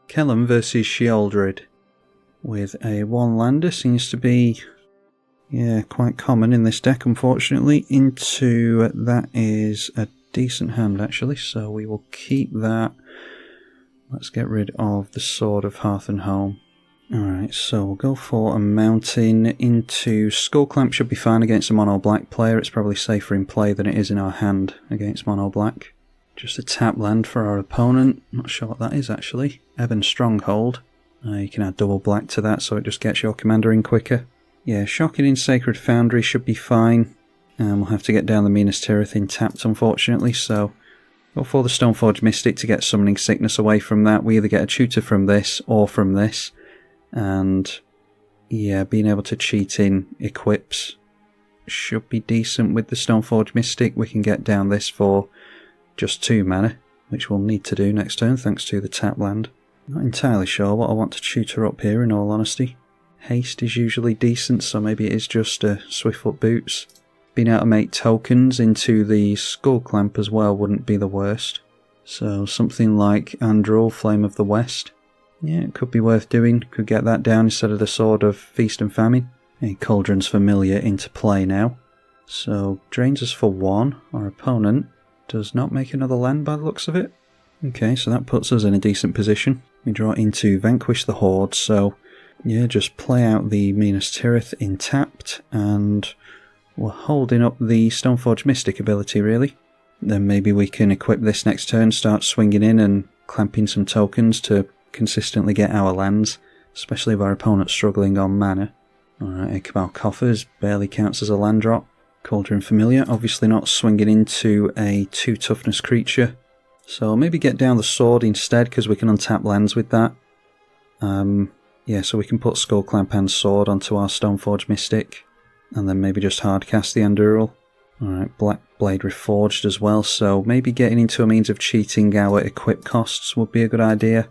Kellum versus Sheoldred. With a 1-lander seems to be, yeah, quite common in this deck, unfortunately. Into that is a decent hand, actually, so we will keep that. Let's get rid of the Sword of Hearth and Home. Alright, so we'll go for a mountain. Into Skullclamp should be fine against a mono-black player. It's probably safer in play than it is in our hand against mono-black. Just a tap land for our opponent. Not sure what that is, actually. Ebon Stronghold. You can add double black to that, so it just gets your commander in quicker. Yeah, Shocking in Sacred Foundry should be fine. We'll have to get down the Minas Tirith in tapped, unfortunately, so go for the Stoneforge Mystic to get Summoning Sickness away from that. We either get a tutor from this or from this. And yeah, being able to cheat in equips should be decent with the Stoneforge Mystic. We can get down this for just 2 mana, which we'll need to do next turn thanks to the tap land. Not entirely sure what I want to tutor up here, in all honesty. Haste is usually decent, so maybe it is just a Swiftfoot Boots. Being able to make tokens into the Skullclamp as well wouldn't be the worst. So something like Andrul, Flame of the West. Yeah, it could be worth doing. Could get that down instead of the Sword of Feast and Famine. A Cauldron's Familiar into play now. So drains us for 1. Our opponent does not make another land by the looks of it. Okay, so that puts us in a decent position. We draw into Vanquish the Horde, so yeah, just play out the Minas Tirith in tapped, and we're holding up the Stoneforge Mystic ability, really. Then maybe we can equip this next turn, start swinging in and clamping some tokens to consistently get our lands, especially if our opponent's struggling on mana. Alright, Ichabod Coffers barely counts as a land drop. Cauldron Familiar, obviously not swinging into a 2 toughness creature. So maybe get down the sword instead, because we can untap lands with that. Yeah, so we can put Skullclamp and Sword onto our Stoneforge Mystic. And then maybe just hardcast the Anduril. Alright, Black Blade Reforged as well, so maybe getting into a means of cheating our equip costs would be a good idea.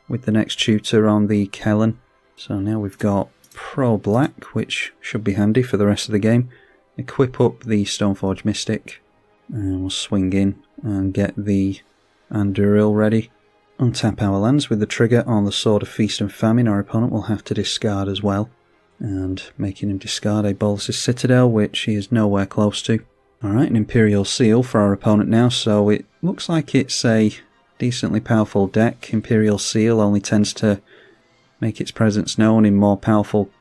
With the next tutor on the Kellen. So now we've got Pro Black, which should be handy for the rest of the game. Equip up the Stoneforge Mystic. And we'll swing in and get the Anduril ready. Untap our lands with the trigger on the Sword of Feast and Famine. Our opponent will have to discard as well. And making him discard a Bolas's Citadel, which he is nowhere close to. Alright, an Imperial Seal for our opponent now, so it looks like it's a decently powerful deck. Imperial Seal only tends to make its presence known in more powerful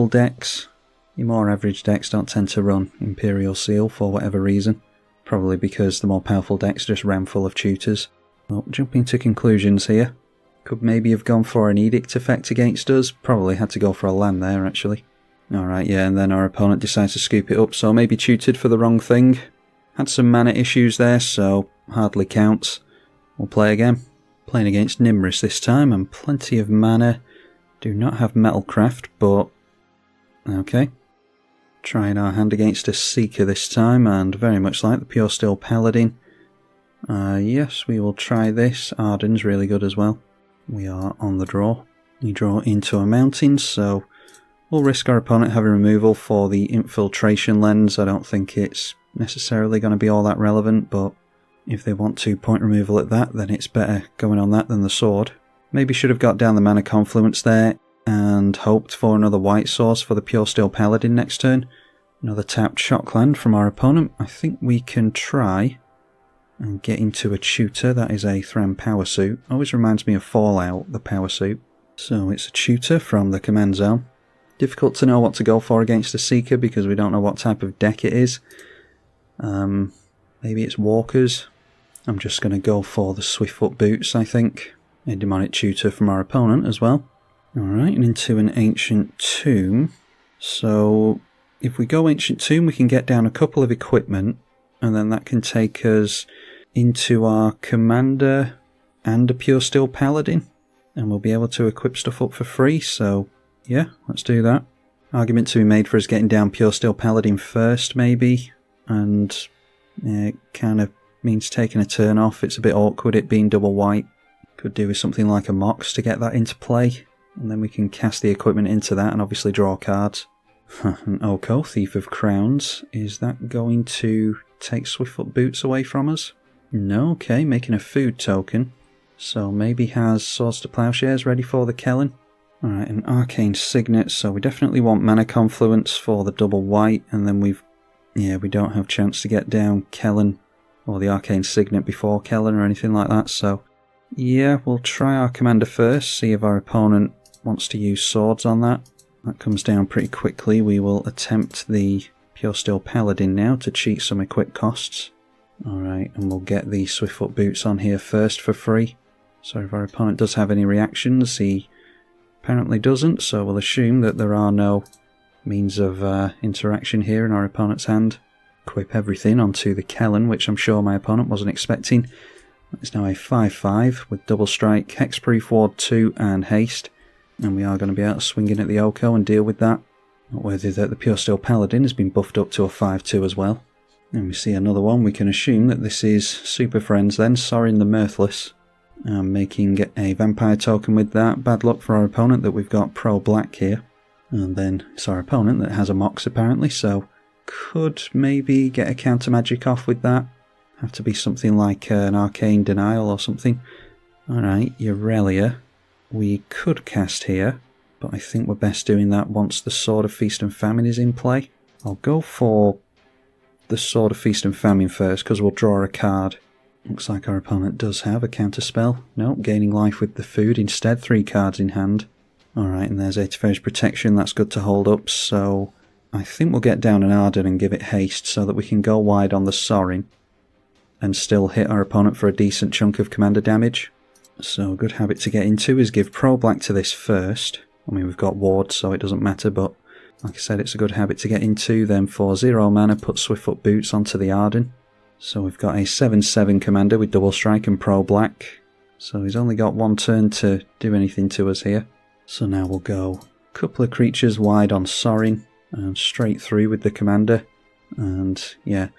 decks. Your more average decks don't tend to run Imperial Seal for whatever reason. Probably because the more powerful decks just ram full of tutors. Well, jumping to conclusions here. Could maybe have gone for an Edict effect against us. Probably had to go for a land there, actually. Alright, yeah, and then our opponent decides to scoop it up, so maybe tutored for the wrong thing. Had some mana issues there, so hardly counts. We'll play again. Playing against Nimrus this time, and plenty of mana. Do not have Metalcraft, but okay. Trying our hand against a Seeker this time, and very much like the Pure Steel Paladin. Yes, we will try this. Arden's really good as well. We are on the draw. You draw into a mountain, so we'll risk our opponent having removal for the Infiltration Lens. I don't think it's necessarily going to be all that relevant, but if they want to point removal at that, then it's better going on that than the sword. Maybe should have got down the Mana Confluence there and hoped for another white source for the Pure Steel Paladin next turn. Another tapped Shockland from our opponent. I think we can try and get into a tutor. That is a Thram Power Suit. Always reminds me of Fallout, the Power Suit. So it's a tutor from the command zone. Difficult to know what to go for against a Seeker because we don't know what type of deck it is. Maybe it's Walkers. I'm just going to go for the Swiftfoot Boots, I think. A Demonic Tutor from our opponent as well. Alright, and into an Ancient Tomb. So if we go Ancient Tomb, we can get down a couple of equipment, and then that can take us into our Commander and a Pure Steel Paladin, and we'll be able to equip stuff up for free, so yeah, let's do that. Argument to be made for us getting down Pure Steel Paladin first, maybe, and it kind of means taking a turn off. It's a bit awkward, it being double white. Could do with something like a Mox to get that into play, and then we can cast the equipment into that and obviously draw cards. An Oko, Thief of Crowns. Is that going to take Swiftfoot Boots away from us? No, okay, making a food token. So maybe has Swords to Plowshares ready for the Kellen. Alright, an Arcane Signet, so we definitely want Mana Confluence for the double white, and then we don't have chance to get down Kellen or the Arcane Signet before Kellen or anything like that, so yeah, we'll try our commander first, see if our opponent wants to use swords on that. That comes down pretty quickly. We will attempt the Pure Steel Paladin now to cheat some equip costs. Alright, and we'll get the Swiftfoot Boots on here first for free. So if our opponent does have any reactions, he apparently doesn't, so we'll assume that there are no means of interaction here in our opponent's hand. Equip everything onto the Kellen, which I'm sure my opponent wasn't expecting. It's now a 5-5 with double strike, hexproof, ward 2 and haste, and we are going to be able to swing in at the Oko and deal with that. Noteworthy that the Pure Steel Paladin has been buffed up to a 5-2 as well. And we see another one. We can assume that this is Super Friends then, Sorin the Mirthless. Making a vampire token with that. Bad luck for our opponent that we've got pro-black here. And then it's our opponent that has a Mox apparently, so could maybe get a counter magic off with that. Have to be something like an Arcane Denial or something. Alright, Aurelia we could cast here, but I think we're best doing that once the Sword of Feast and Famine is in play. I'll go for the Sword of Feast and Famine first, because we'll draw a card. Looks like our opponent does have a counterspell. Nope, gaining life with the food instead, 3 cards in hand. Alright, and there's Teferi's Protection, that's good to hold up, so I think we'll get down an Arden and give it haste so that we can go wide on the Sorin and still hit our opponent for a decent chunk of commander damage. So a good habit to get into is give pro-black to this first. I mean, we've got wards, so it doesn't matter, but like I said, it's a good habit to get into. Then for 0 mana, put Swiftfoot Boots onto the Arden. So we've got a 7-7 commander with double strike and pro-black. So he's only got 1 turn to do anything to us here. So now we'll go a couple of creatures wide on Sorin, and straight through with the commander. And yeah,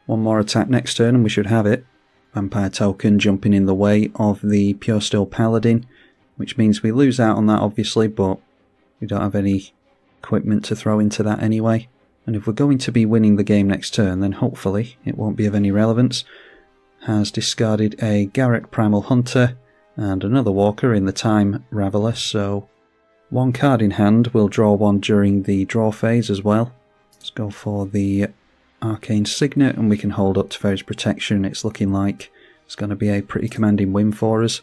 1 more attack next turn and we should have it. Vampire token jumping in the way of the Pure Steel Paladin, which means we lose out on that obviously, but we don't have any equipment to throw into that anyway. And if we're going to be winning the game next turn, then hopefully it won't be of any relevance. Has discarded a Garruk Primal Hunter and another Walker in the Time Raveler, so 1 card in hand. We'll draw 1 during the draw phase as well. Let's go for the Arcane Signet and we can hold up Teferi's Protection. It's looking like it's going to be a pretty commanding win for us.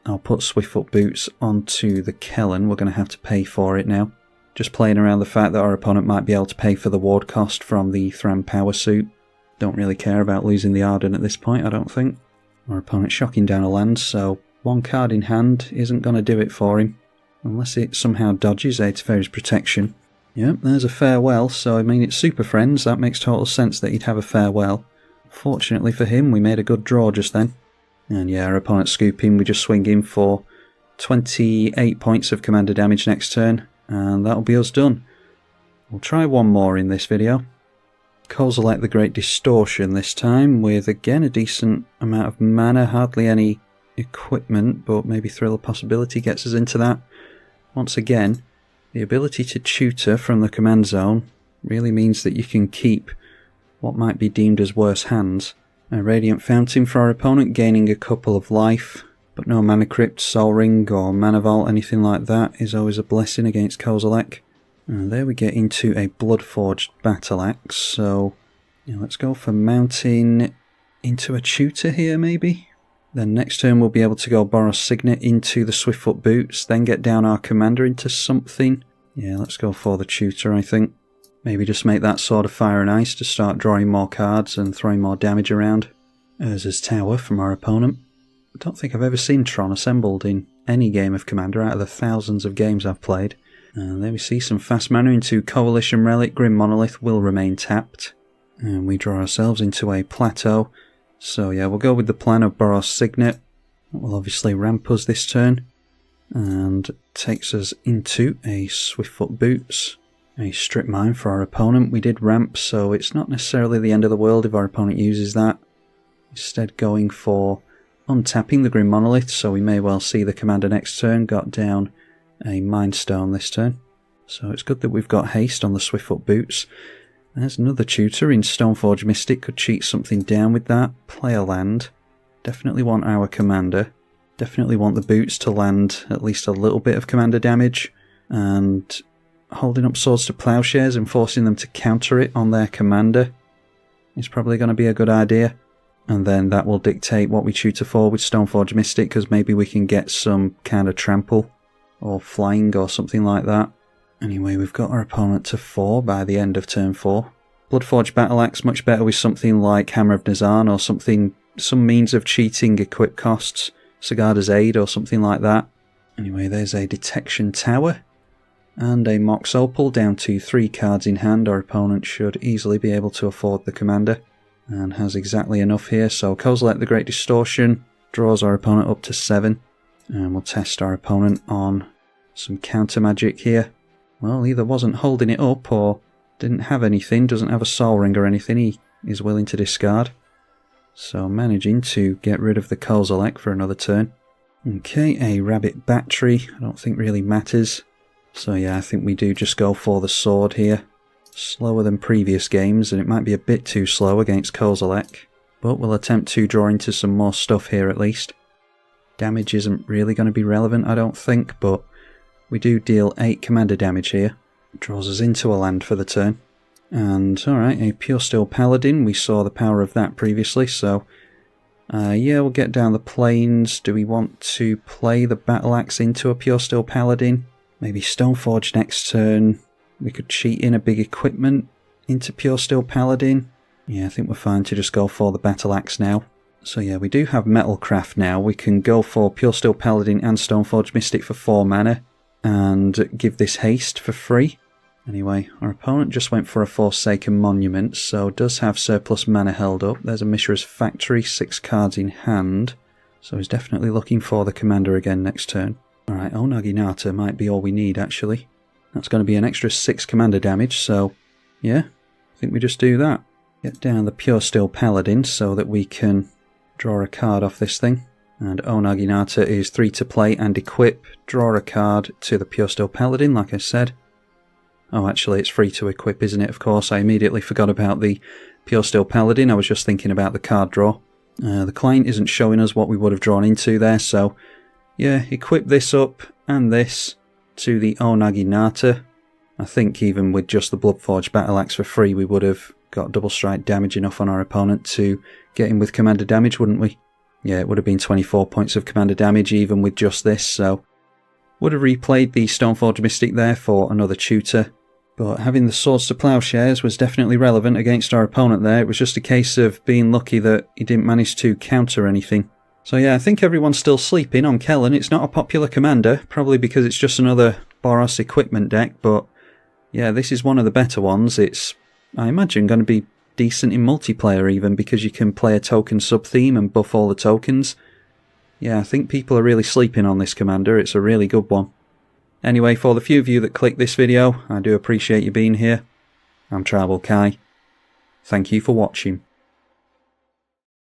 I'll put Swiftfoot Boots onto the Kellen. We're going to have to pay for it now. Just playing around the fact that our opponent might be able to pay for the ward cost from the Thram Power Suit. Don't really care about losing the Arden at this point, I don't think. Our opponent's shocking down a land, so 1 card in hand isn't going to do it for him. Unless it somehow dodges a Teferi's Protection. Yep, there's a farewell, so I mean it's Super Friends, that makes total sense that he'd have a farewell. Fortunately for him, we made a good draw just then. And yeah, our opponent scooping, we just swing in for 28 points of commander damage next turn, and that'll be us done. We'll try 1 more in this video. Kozilek the Great Distortion this time, with again a decent amount of mana, hardly any equipment, but maybe Thrill of Possibility gets us into that. Once again, the ability to tutor from the command zone really means that you can keep what might be deemed as worse hands. A Radiant Fountain for our opponent, gaining a couple of life, but no Mana Crypt, Soul Ring or Mana Vault, anything like that is always a blessing against Kozilek. And there we get into a Bloodforged Battle Axe, so yeah, let's go for mounting into a tutor here maybe. Then next turn we'll be able to go Boros Signet into the Swiftfoot Boots, then get down our commander into something. Yeah, let's go for the tutor I think. Maybe just make that Sword of Fire and Ice to start drawing more cards and throwing more damage around. Urza's Tower from our opponent. I don't think I've ever seen Tron assembled in any game of Commander out of the thousands of games I've played. And there we see some fast mana into Coalition Relic. Grim Monolith will remain tapped. And we draw ourselves into a Plateau. So yeah, we'll go with the plan of Boros Signet. That will obviously ramp us this turn. And takes us into a Swiftfoot Boots. A Strip Mine for our opponent. We did ramp, so it's not necessarily the end of the world if our opponent uses that. Instead going for untapping the Grim Monolith, so we may well see the commander next turn. Got down a Mind Stone this turn. So it's good that we've got haste on the Swiftfoot Boots. There's another tutor in Stoneforge Mystic. Could cheat something down with that. Play a land. Definitely want our commander. Definitely want the boots to land at least a little bit of commander damage, and holding up Swords to Plowshares and forcing them to counter it on their commander is probably going to be a good idea. And then that will dictate what we tutor for with Stoneforge Mystic, because maybe we can get some kind of trample or flying or something like that. Anyway, we've got our opponent to 4 by the end of turn 4. Bloodforged Battleaxe, much better with something like Hammer of Nazan or something, some means of cheating equip costs. Sigarda's Aid or something like that. Anyway, there's a Detection Tower and a Mox Opal down to 3 cards in hand. Our opponent should easily be able to afford the commander and has exactly enough here. So Kozilek the Great Distortion draws our opponent up to 7, and we'll test our opponent on some counter magic here. Well, either wasn't holding it up or didn't have anything, doesn't have a Soul Ring or anything he is willing to discard. So managing to get rid of the Kozilek for another turn. Okay, a Rabbit Battery, I don't think really matters. So yeah, I think we do just go for the sword here. Slower than previous games, and it might be a bit too slow against Kozilek, but we'll attempt to draw into some more stuff here at least. Damage isn't really going to be relevant, I don't think, but we do deal 8 commander damage here. It draws us into a land for the turn. And alright, a Pure Steel Paladin, we saw the power of that previously, so yeah, we'll get down the plains. Do we want to play the Battle Axe into a Pure Steel Paladin? Maybe Stoneforge next turn. We could cheat in a big equipment into Pure Steel Paladin. Yeah, I think we're fine to just go for the Battle Axe now. So yeah, we do have Metalcraft now. We can go for Pure Steel Paladin and Stoneforge Mystic for 4 mana and give this haste for free. Anyway, our opponent just went for a Forsaken Monument, so does have surplus mana held up. There's a Mishra's Factory, 6 cards in hand, so he's definitely looking for the commander again next turn. Alright, Onaginata might be all we need actually. That's going to be an extra 6 commander damage, so yeah, I think we just do that. Get down the Pure Steel Paladin so that we can draw a card off this thing. And Onaginata is 3 to play and equip. Draw a card to the Pure Steel Paladin, like I said. Oh, actually, it's free to equip, isn't it? Of course, I immediately forgot about the Pure Steel Paladin. I was just thinking about the card draw. The client isn't showing us what we would have drawn into there, so yeah, equip this up and this to the Onaginata. I think even with just the Bloodforged Battleaxe for free, we would have got double strike damage enough on our opponent to get him with commander damage, wouldn't we? Yeah, it would have been 24 points of commander damage even with just this, so would have replayed the Stoneforge Mystic there for another tutor. But having the Swords to Plowshares was definitely relevant against our opponent there. It was just a case of being lucky that he didn't manage to counter anything. So yeah, I think everyone's still sleeping on Kellen. It's not a popular commander, probably because it's just another Boros equipment deck, but yeah, this is one of the better ones. It's, I imagine, going to be decent in multiplayer even, because you can play a token sub-theme and buff all the tokens. Yeah, I think people are really sleeping on this commander. It's a really good one. Anyway, for the few of you that clicked this video, I do appreciate you being here. I'm tribalkai. Thank you for watching.